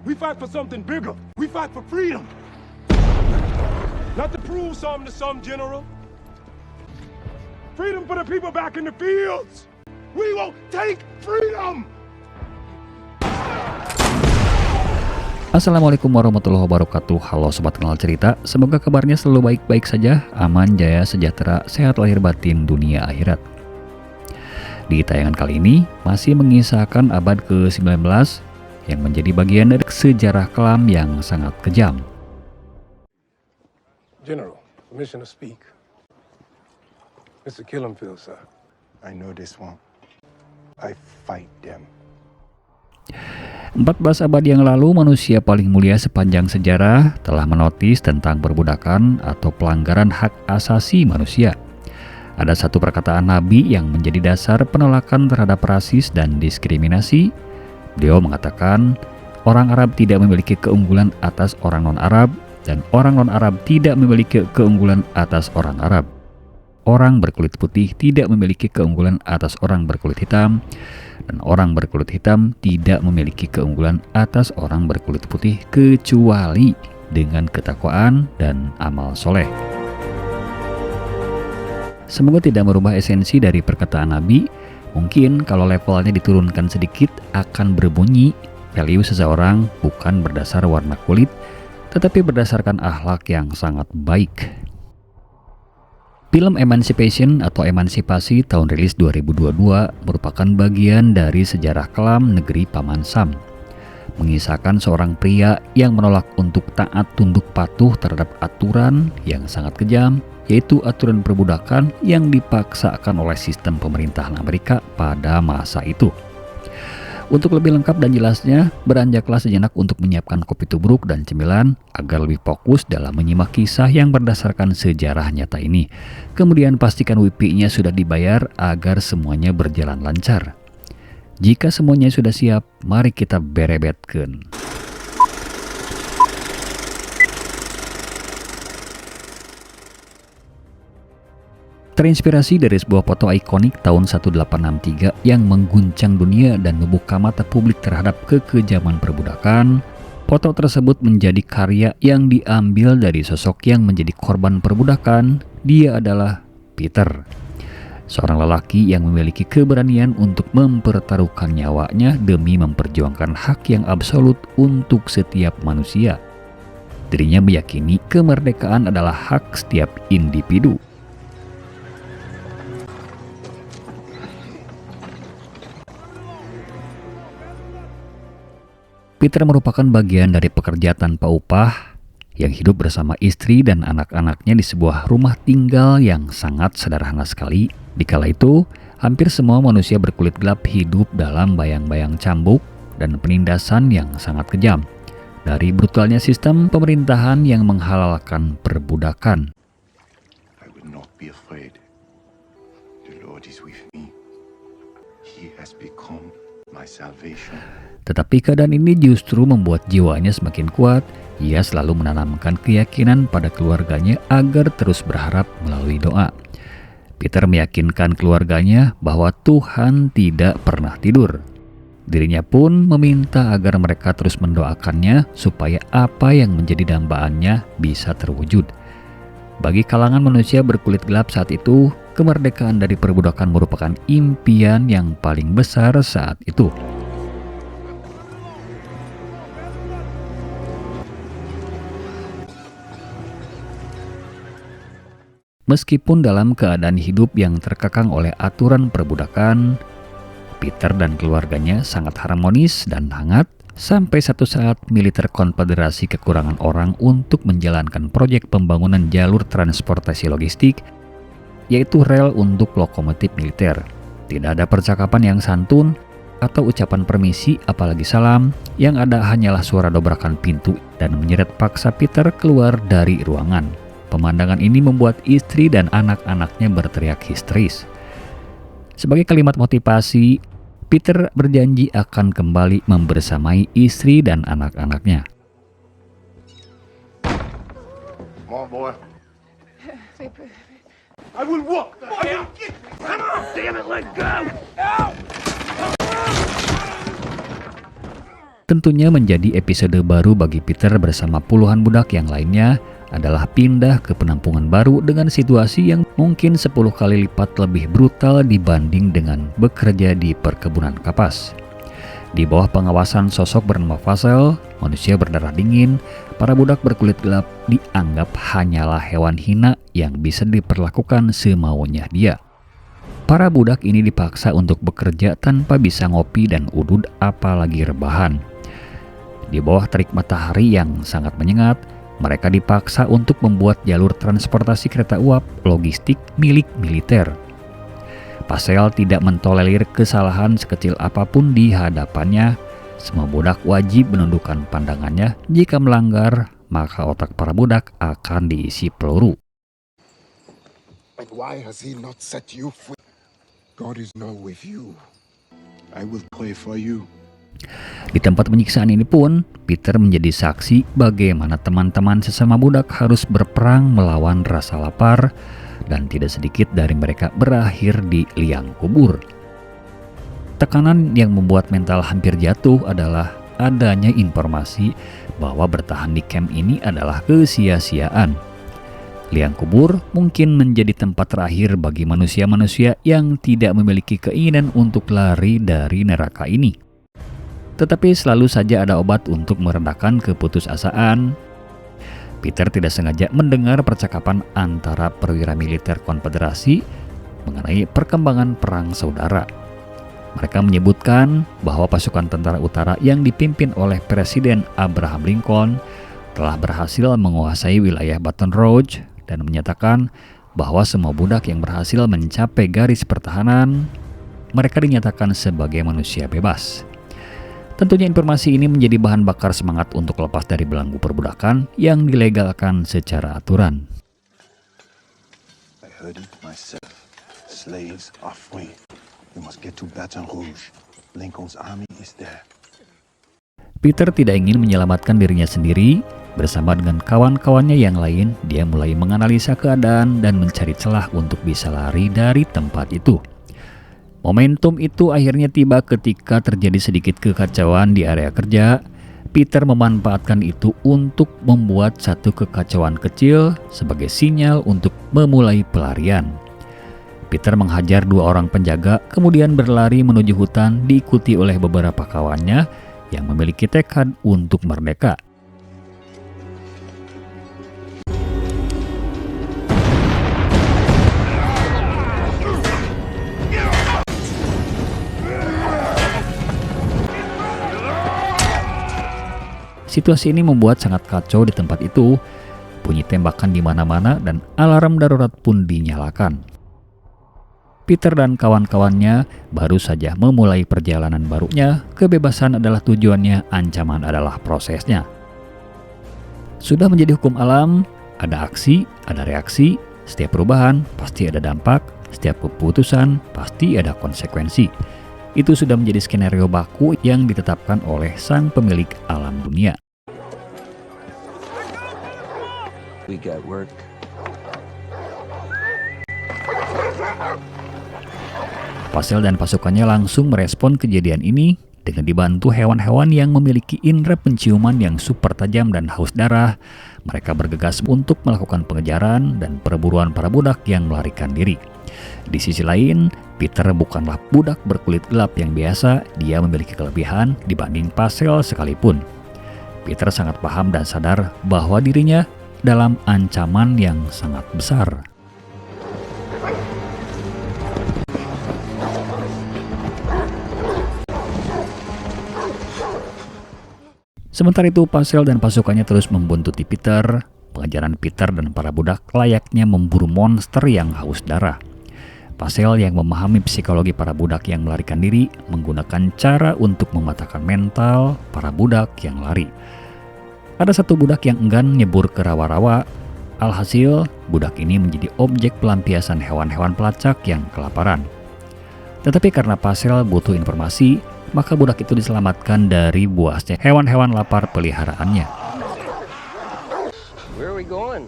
We fight for something bigger. We fight for freedom. Not to prove something to some general. Freedom for the people back in the fields. We won't take freedom. Assalamualaikum warahmatullahi wabarakatuh. Halo Sobat Kenal Cerita, semoga kabarnya selalu baik-baik saja, aman, jaya, sejahtera, sehat lahir batin, dunia akhirat. Di tayangan kali ini masih mengisahkan abad ke-19 yang menjadi bagian dari sejarah kelam yang sangat kejam. General, permission to speak. Mr. Killenfield, sir. I know this one. I fight them. 14 abad yang lalu, manusia paling mulia sepanjang sejarah telah menotis tentang perbudakan atau pelanggaran hak asasi manusia. Ada satu perkataan Nabi yang menjadi dasar penolakan terhadap rasis dan diskriminasi. Beliau mengatakan, orang Arab tidak memiliki keunggulan atas orang non-Arab, dan orang non-Arab tidak memiliki keunggulan atas orang Arab. Orang berkulit putih tidak memiliki keunggulan atas orang berkulit hitam, dan orang berkulit hitam tidak memiliki keunggulan atas orang berkulit putih kecuali dengan ketakwaan dan amal soleh. Semoga tidak merubah esensi dari perkataan Nabi. Mungkin kalau levelnya diturunkan sedikit akan berbunyi, value seseorang bukan berdasar warna kulit, tetapi berdasarkan akhlak yang sangat baik. Film Emancipation atau Emansipasi tahun rilis 2022 merupakan bagian dari sejarah kelam negeri Paman Sam. Mengisahkan seorang pria yang menolak untuk taat tunduk patuh terhadap aturan yang sangat kejam, yaitu aturan perbudakan yang dipaksakan oleh sistem pemerintahan Amerika pada masa itu. Untuk lebih lengkap dan jelasnya, beranjaklah sejenak untuk menyiapkan kopi tubruk dan cemilan agar lebih fokus dalam menyimak kisah yang berdasarkan sejarah nyata ini. Kemudian pastikan WiFi-nya sudah dibayar agar semuanya berjalan lancar. Jika semuanya sudah siap, mari kita berebetkeun. Terinspirasi dari sebuah foto ikonik tahun 1863 yang mengguncang dunia dan membuka mata publik terhadap kekejaman perbudakan, foto tersebut menjadi karya yang diambil dari sosok yang menjadi korban perbudakan. Dia adalah Peter, seorang lelaki yang memiliki keberanian untuk mempertaruhkan nyawanya demi memperjuangkan hak yang absolut untuk setiap manusia. Dirinya meyakini kemerdekaan adalah hak setiap individu. Peter merupakan bagian dari pekerja tanpa upah yang hidup bersama istri dan anak-anaknya di sebuah rumah tinggal yang sangat sederhana sekali. Dikala itu, hampir semua manusia berkulit gelap hidup dalam bayang-bayang cambuk dan penindasan yang sangat kejam dari brutalnya sistem pemerintahan yang menghalalkan perbudakan. I would not be afraid. The Lord is with me. He has become my salvation. Tetapi keadaan ini justru membuat jiwanya semakin kuat. Ia selalu menanamkan keyakinan pada keluarganya agar terus berharap melalui doa. Peter meyakinkan keluarganya bahwa Tuhan tidak pernah tidur. Dirinya pun meminta agar mereka terus mendoakannya supaya apa yang menjadi dambaannya bisa terwujud. Bagi kalangan manusia berkulit gelap saat itu, kemerdekaan dari perbudakan merupakan impian yang paling besar saat itu. Meskipun dalam keadaan hidup yang terkekang oleh aturan perbudakan, Peter dan keluarganya sangat harmonis dan hangat sampai satu saat militer konfederasi kekurangan orang untuk menjalankan proyek pembangunan jalur transportasi logistik, yaitu rel untuk lokomotif militer. Tidak ada percakapan yang santun atau ucapan permisi apalagi salam, yang ada hanyalah suara dobrakan pintu dan menyeret paksa Peter keluar dari ruangan. Pemandangan ini membuat istri dan anak-anaknya berteriak histeris. Sebagai kalimat motivasi, Peter berjanji akan kembali membersamai istri dan anak-anaknya. Come on, boy. I will walk. Come on, damn it, let go. Tentunya menjadi episode baru bagi Peter bersama puluhan budak yang lainnya adalah pindah ke penampungan baru dengan situasi yang mungkin 10 kali lipat lebih brutal dibanding dengan bekerja di perkebunan kapas. Di bawah pengawasan sosok bernama Vassel, manusia berdarah dingin, para budak berkulit gelap dianggap hanyalah hewan hina yang bisa diperlakukan semaunya dia. Para budak ini dipaksa untuk bekerja tanpa bisa ngopi dan udud apalagi rebahan. Di bawah terik matahari yang sangat menyengat, mereka dipaksa untuk membuat jalur transportasi kereta uap logistik milik militer. Vassel tidak mentolerir kesalahan sekecil apapun di hadapannya. Semua budak wajib menundukkan pandangannya. Jika melanggar, maka otak para budak akan diisi peluru. And why has he not set you free? God is now with you. I will pray for you. Di tempat penyiksaan ini pun, Peter menjadi saksi bagaimana teman-teman sesama budak harus berperang melawan rasa lapar, dan tidak sedikit dari mereka berakhir di liang kubur. Tekanan yang membuat mental hampir jatuh adalah adanya informasi bahwa bertahan di camp ini adalah kesia-siaan. Liang kubur mungkin menjadi tempat terakhir bagi manusia-manusia yang tidak memiliki keinginan untuk lari dari neraka ini. Tetapi selalu saja ada obat untuk meredakan keputusasaan. Peter tidak sengaja mendengar percakapan antara perwira militer Konfederasi mengenai perkembangan perang saudara. Mereka menyebutkan bahwa pasukan tentara utara yang dipimpin oleh Presiden Abraham Lincoln telah berhasil menguasai wilayah Baton Rouge dan menyatakan bahwa semua budak yang berhasil mencapai garis pertahanan, mereka dinyatakan sebagai manusia bebas. Tentunya informasi ini menjadi bahan bakar semangat untuk lepas dari belenggu perbudakan yang dilegalkan secara aturan. I heard it myself. Slaves are free. We must get to Baton Rouge. Lincoln's army is there. Peter tidak ingin menyelamatkan dirinya sendiri. Bersama dengan kawan-kawannya yang lain, dia mulai menganalisa keadaan dan mencari celah untuk bisa lari dari tempat itu. Momentum itu akhirnya tiba ketika terjadi sedikit kekacauan di area kerja. Peter memanfaatkan itu untuk membuat satu kekacauan kecil sebagai sinyal untuk memulai pelarian. Peter menghajar 2 orang penjaga, kemudian berlari menuju hutan diikuti oleh beberapa kawannya yang memiliki tekad untuk merdeka. Situasi ini membuat sangat kacau di tempat itu. Bunyi tembakan di mana-mana dan alarm darurat pun dinyalakan. Peter dan kawan-kawannya baru saja memulai perjalanan barunya. Kebebasan adalah tujuannya, ancaman adalah prosesnya. Sudah menjadi hukum alam, ada aksi, ada reaksi. Setiap perubahan pasti ada dampak, setiap keputusan pasti ada konsekuensi. Itu sudah menjadi skenario baku yang ditetapkan oleh sang pemilik alam dunia. We got work. Vassel dan pasukannya langsung merespon kejadian ini dengan dibantu hewan-hewan yang memiliki indera penciuman yang super tajam dan haus darah. Mereka bergegas untuk melakukan pengejaran dan perburuan para budak yang melarikan diri. Di sisi lain, Peter bukanlah budak berkulit gelap yang biasa. Dia memiliki kelebihan dibanding Vassel sekalipun. Peter sangat paham dan sadar bahwa dirinya dalam ancaman yang sangat besar. Sementara itu, Vassel dan pasukannya terus membuntuti Peter. Pengejaran Peter dan para budak layaknya memburu monster yang haus darah. Vassel yang memahami psikologi para budak yang melarikan diri menggunakan cara untuk mematahkan mental para budak yang lari. Ada satu budak yang enggan nyebur ke rawa-rawa. Alhasil, budak ini menjadi objek pelampiasan hewan-hewan pelacak yang kelaparan. Tetapi karena Vassel butuh informasi, maka budak itu diselamatkan dari buasnya hewan-hewan lapar peliharaannya. Where are we going?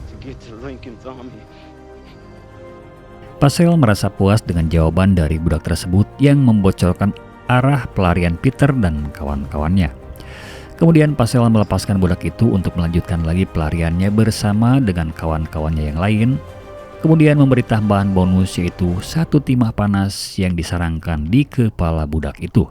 To get to Lincoln's army. Vassel merasa puas dengan jawaban dari budak tersebut yang membocorkan arah pelarian Peter dan kawan-kawannya. Kemudian Pascal melepaskan budak itu untuk melanjutkan lagi pelariannya bersama dengan kawan-kawannya yang lain. Kemudian memberi tambahan bonus yaitu 1 timah panas yang disarangkan di kepala budak itu.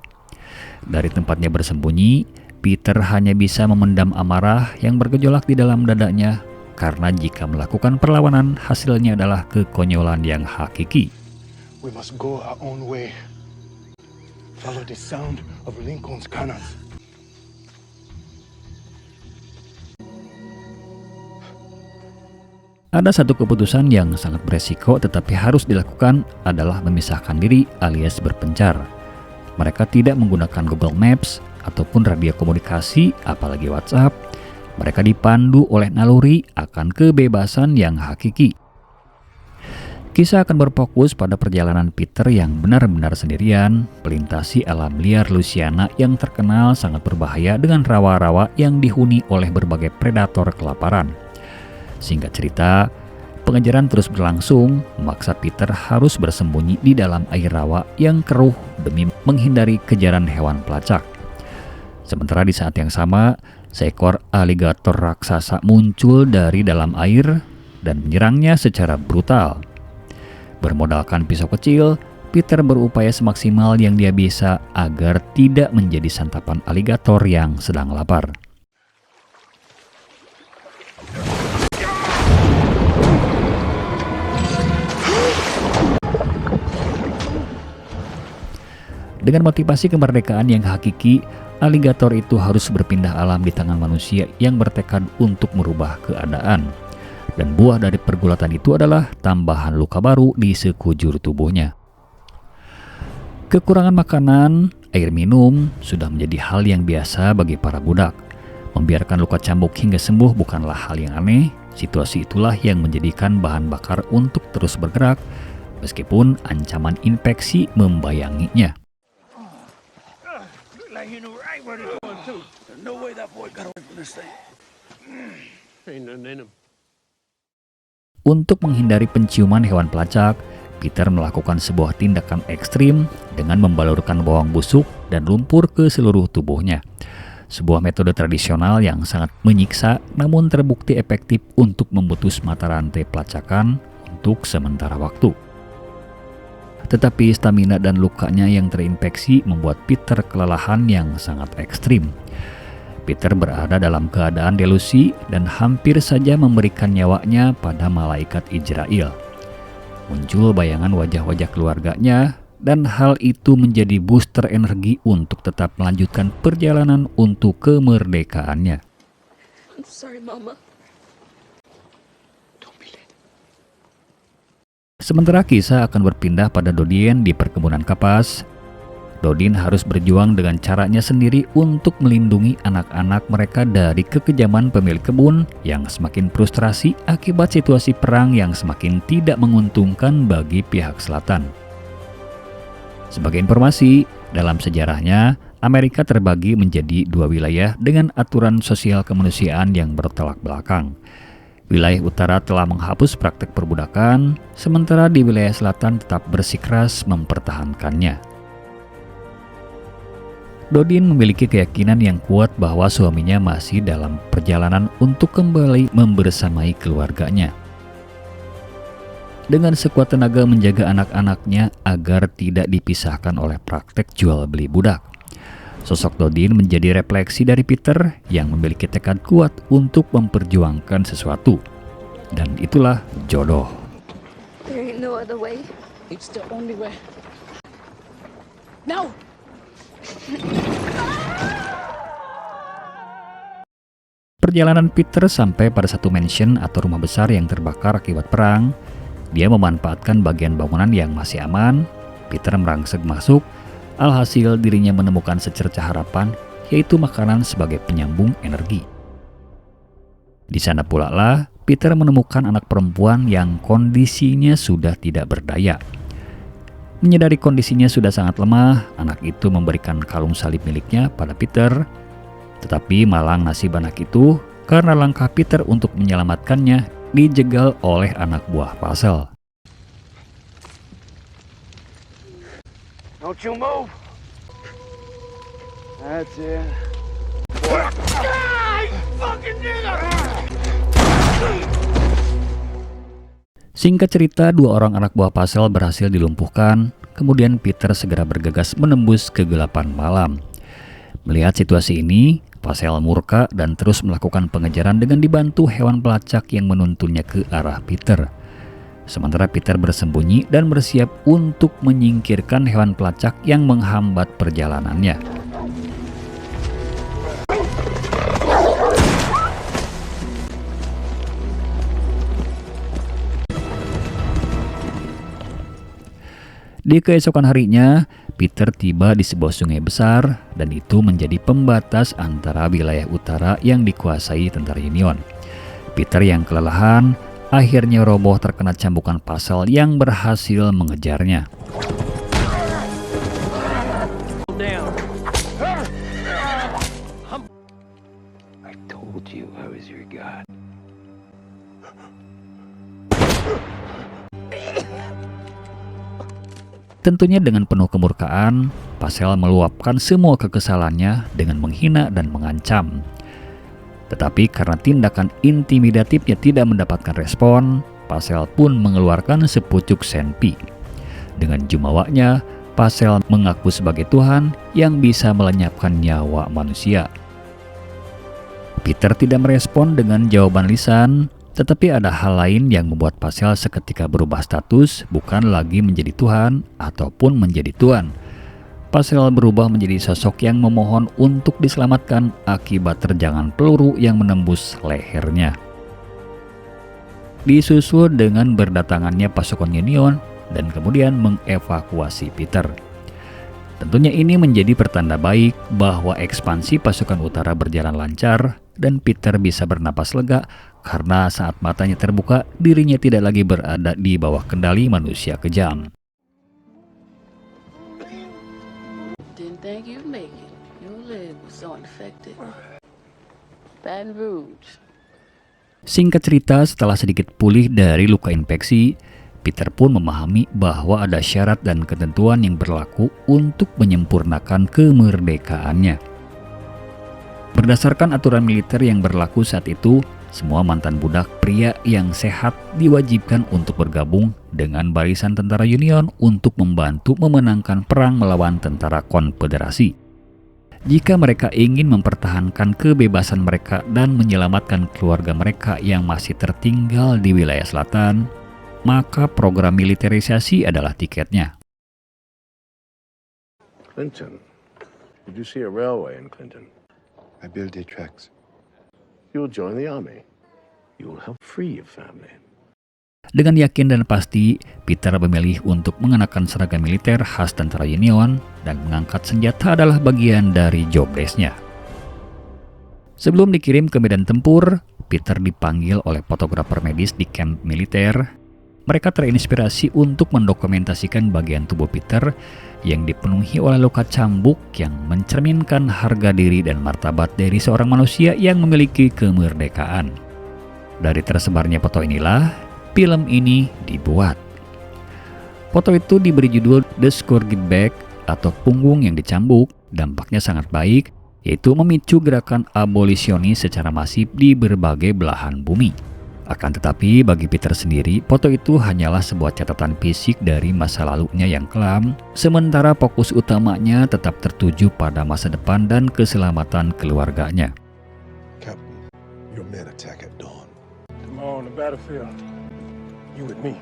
Dari tempatnya bersembunyi, Peter hanya bisa memendam amarah yang bergejolak di dalam dadanya karena jika melakukan perlawanan hasilnya adalah kekonyolan yang hakiki. We must go our own way. Follow the sound of Lincoln's cannons. Ada satu keputusan yang sangat beresiko tetapi harus dilakukan adalah memisahkan diri alias berpencar. Mereka tidak menggunakan Google Maps ataupun radio komunikasi apalagi WhatsApp. Mereka dipandu oleh naluri akan kebebasan yang hakiki. Kisah akan berfokus pada perjalanan Peter yang benar-benar sendirian, melintasi alam liar Louisiana yang terkenal sangat berbahaya dengan rawa-rawa yang dihuni oleh berbagai predator kelaparan. Singkat cerita, pengejaran terus berlangsung, memaksa Peter harus bersembunyi di dalam air rawa yang keruh demi menghindari kejaran hewan pelacak. Sementara di saat yang sama, seekor aligator raksasa muncul dari dalam air dan menyerangnya secara brutal. Bermodalkan pisau kecil, Peter berupaya semaksimal yang dia bisa agar tidak menjadi santapan aligator yang sedang lapar. Dengan motivasi kemerdekaan yang hakiki, aligator itu harus berpindah alam di tangan manusia yang bertekad untuk merubah keadaan. Dan buah dari pergulatan itu adalah tambahan luka baru di sekujur tubuhnya. Kekurangan makanan, air minum, sudah menjadi hal yang biasa bagi para budak. Membiarkan luka cambuk hingga sembuh bukanlah hal yang aneh. Situasi itulah yang menjadikan bahan bakar untuk terus bergerak, meskipun ancaman infeksi membayanginya. Untuk menghindari penciuman hewan pelacak, Peter melakukan sebuah tindakan ekstrim dengan membalurkan bawang busuk dan lumpur ke seluruh tubuhnya. Sebuah metode tradisional yang sangat menyiksa namun terbukti efektif untuk memutus mata rantai pelacakan untuk sementara waktu. Tetapi stamina dan lukanya yang terinfeksi membuat Peter kelelahan yang sangat ekstrim. Peter berada dalam keadaan delusi dan hampir saja memberikan nyawanya pada malaikat Israel. Muncul bayangan wajah-wajah keluarganya dan hal itu menjadi booster energi untuk tetap melanjutkan perjalanan untuk kemerdekaannya. I'm sorry, Mama. Sementara kisah akan berpindah pada Dodien di perkebunan kapas. Dodin harus berjuang dengan caranya sendiri untuk melindungi anak-anak mereka dari kekejaman pemilik kebun yang semakin frustrasi akibat situasi perang yang semakin tidak menguntungkan bagi pihak selatan. Sebagai informasi, dalam sejarahnya, Amerika terbagi menjadi 2 wilayah dengan aturan sosial kemanusiaan yang bertolak belakang. Wilayah utara telah menghapus praktek perbudakan, sementara di wilayah selatan tetap bersikeras mempertahankannya. Dodin memiliki keyakinan yang kuat bahwa suaminya masih dalam perjalanan untuk kembali membersamai keluarganya. Dengan sekuat tenaga menjaga anak-anaknya agar tidak dipisahkan oleh praktek jual beli budak. Sosok Dodin menjadi refleksi dari Peter yang memiliki tekad kuat untuk memperjuangkan sesuatu. Dan itulah jodoh. There ain't no other way. It's the only way. Now! Perjalanan Peter sampai pada satu mansion atau rumah besar yang terbakar akibat perang. Dia memanfaatkan bagian bangunan yang masih aman. Peter merangsek masuk. Alhasil dirinya menemukan secercah harapan, yaitu makanan sebagai penyambung energi. Di sana pula lah Peter menemukan anak perempuan yang kondisinya sudah tidak berdaya. Menyadari kondisinya sudah sangat lemah, anak itu memberikan kalung salib miliknya pada Peter. Tetapi malang nasib anak itu karena langkah Peter untuk menyelamatkannya dijegal oleh anak buah Pascal. Don't you move. That's it. Singkat cerita, dua orang anak buah Pascal berhasil dilumpuhkan, kemudian Peter segera bergegas menembus kegelapan malam. Melihat situasi ini, Pascal murka dan terus melakukan pengejaran dengan dibantu hewan pelacak yang menuntunnya ke arah Peter. Sementara Peter bersembunyi dan bersiap untuk menyingkirkan hewan pelacak yang menghambat perjalanannya. Di keesokan harinya, Peter tiba di sebuah sungai besar dan itu menjadi pembatas antara wilayah utara yang dikuasai tentara Union. Peter yang kelelahan akhirnya roboh terkena cambukan Pascal yang berhasil mengejarnya. I told you I was your god. Tentunya dengan penuh kemurkaan, Pascal meluapkan semua kekesalannya dengan menghina dan mengancam. Tetapi karena tindakan intimidatifnya tidak mendapatkan respon, Pascal pun mengeluarkan sepucuk senpi. Dengan jumawanya, Pascal mengaku sebagai Tuhan yang bisa melenyapkan nyawa manusia. Peter tidak merespon dengan jawaban lisan, tetapi ada hal lain yang membuat Pascal seketika berubah status, bukan lagi menjadi Tuhan ataupun menjadi tuan. Pascal berubah menjadi sosok yang memohon untuk diselamatkan akibat terjangan peluru yang menembus lehernya. Disusul dengan berdatangannya pasukan Union dan kemudian mengevakuasi Peter. Tentunya ini menjadi pertanda baik bahwa ekspansi pasukan utara berjalan lancar dan Peter bisa bernapas lega karena saat matanya terbuka, dirinya tidak lagi berada di bawah kendali manusia kejam. Didn't think you'd make it. Your leg was so infected. Baton Rouge. Singkat cerita, setelah sedikit pulih dari luka infeksi, Peter pun memahami bahwa ada syarat dan ketentuan yang berlaku untuk menyempurnakan kemerdekaannya. Berdasarkan aturan militer yang berlaku saat itu, semua mantan budak pria yang sehat diwajibkan untuk bergabung dengan barisan tentara Union untuk membantu memenangkan perang melawan tentara Konfederasi. Jika mereka ingin mempertahankan kebebasan mereka dan menyelamatkan keluarga mereka yang masih tertinggal di wilayah selatan, maka program militerisasi adalah tiketnya. Clinton, did you see a railway in Clinton? I build their tracks. You'll join the army. You'll help free your family. Dengan yakin dan pasti, Peter memilih untuk mengenakan seragam militer khas tentara Union dan mengangkat senjata adalah bagian dari job desk-nya. Sebelum dikirim ke medan tempur, Peter dipanggil oleh fotografer medis di kamp militer. Mereka terinspirasi untuk mendokumentasikan bagian tubuh Peter yang dipenuhi oleh luka cambuk yang mencerminkan harga diri dan martabat dari seorang manusia yang memiliki kemerdekaan. Dari tersebarnya foto inilah, film ini dibuat. Foto itu diberi judul The Scourged Back atau punggung yang dicambuk. Dampaknya sangat baik, yaitu memicu gerakan abolisionis secara masif di berbagai belahan bumi. Akan tetapi bagi Peter sendiri, foto itu hanyalah sebuah catatan fisik dari masa lalunya yang kelam, sementara fokus utamanya tetap tertuju pada masa depan dan keselamatan keluarganya. Captain, your men attack at dawn. Tomorrow on the battlefield, you with me.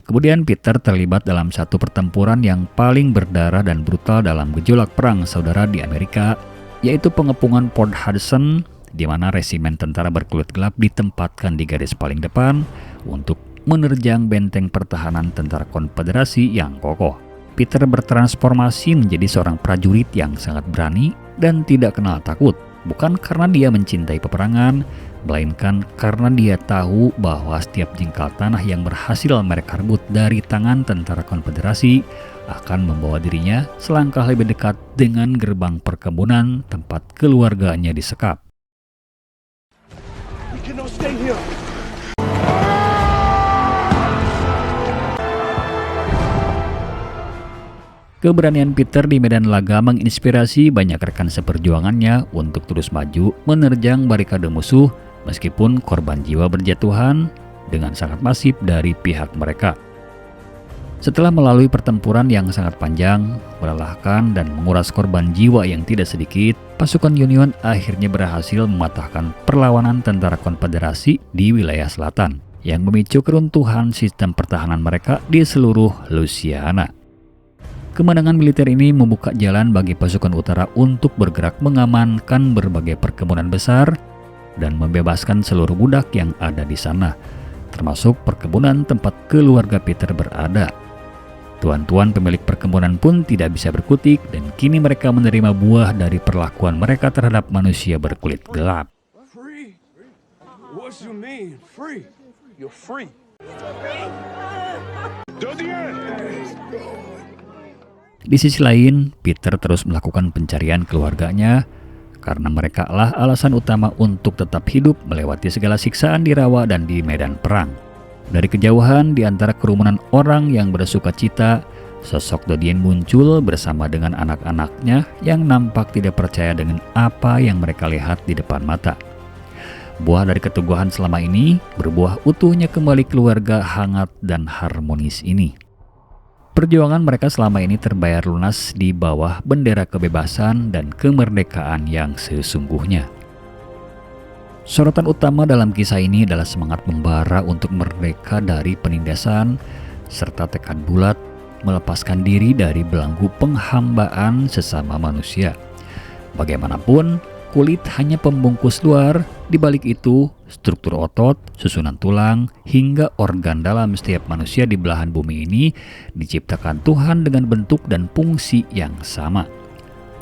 Kemudian Peter terlibat dalam satu pertempuran yang paling berdarah dan brutal dalam gejolak perang saudara di Amerika, yaitu pengepungan Port Hudson, di mana resimen tentara berkulit gelap ditempatkan di garis paling depan untuk menerjang benteng pertahanan tentara Konfederasi yang kokoh. Peter bertransformasi menjadi seorang prajurit yang sangat berani dan tidak kenal takut, bukan karena dia mencintai peperangan, melainkan karena dia tahu bahwa setiap jengkal tanah yang berhasil mereka rebut dari tangan tentara Konfederasi akan membawa dirinya selangkah lebih dekat dengan gerbang perkebunan tempat keluarganya disekap. We cannot stay here. Keberanian Peter di medan laga menginspirasi banyak rekan seperjuangannya untuk terus maju menerjang barikade musuh meskipun korban jiwa berjatuhan dengan sangat masif dari pihak mereka. Setelah melalui pertempuran yang sangat panjang, melelahkan dan menguras korban jiwa yang tidak sedikit, pasukan Union akhirnya berhasil mematahkan perlawanan tentara Konfederasi di wilayah selatan yang memicu keruntuhan sistem pertahanan mereka di seluruh Louisiana. Kemenangan militer ini membuka jalan bagi pasukan utara untuk bergerak mengamankan berbagai perkebunan besar dan membebaskan seluruh budak yang ada di sana, termasuk perkebunan tempat keluarga Peter berada. Tuan-tuan pemilik perkebunan pun tidak bisa berkutik dan kini mereka menerima buah dari perlakuan mereka terhadap manusia berkulit gelap. Free? What you mean, free? You're free. Di sisi lain, Peter terus melakukan pencarian keluarganya karena mereka lah alasan utama untuk tetap hidup melewati segala siksaan di rawa dan di medan perang. Dari kejauhan di antara kerumunan orang yang bersuka cita, sosok Dodien muncul bersama dengan anak-anaknya yang nampak tidak percaya dengan apa yang mereka lihat di depan mata. Buah dari keteguhan selama ini berbuah utuhnya kembali keluarga hangat dan harmonis ini. Perjuangan mereka selama ini terbayar lunas di bawah bendera kebebasan dan kemerdekaan yang sesungguhnya. Sorotan utama dalam kisah ini adalah semangat membara untuk merdeka dari penindasan, serta tekad bulat melepaskan diri dari belenggu penghambaan sesama manusia. Bagaimanapun, kulit hanya pembungkus luar, di balik itu struktur otot, susunan tulang, hingga organ dalam setiap manusia di belahan bumi ini diciptakan Tuhan dengan bentuk dan fungsi yang sama.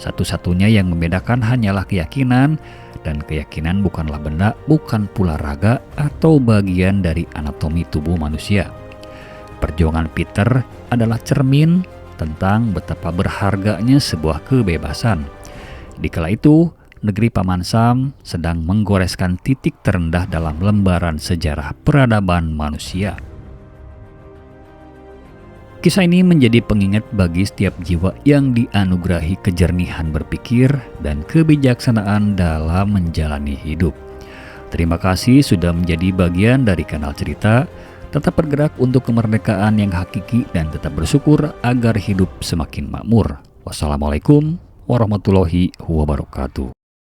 Satu-satunya yang membedakan hanyalah keyakinan, dan keyakinan bukanlah benda, bukan pula raga atau bagian dari anatomi tubuh manusia. Perjuangan Peter adalah cermin tentang betapa berharganya sebuah kebebasan. Dikala itu, negeri Paman Sam sedang menggoreskan titik terendah dalam lembaran sejarah peradaban manusia. Kisah ini menjadi pengingat bagi setiap jiwa yang dianugerahi kejernihan berpikir dan kebijaksanaan dalam menjalani hidup. Terima kasih sudah menjadi bagian dari kanal cerita. Tetap bergerak untuk kemerdekaan yang hakiki dan tetap bersyukur agar hidup semakin makmur. Wassalamualaikum warahmatullahi wabarakatuh.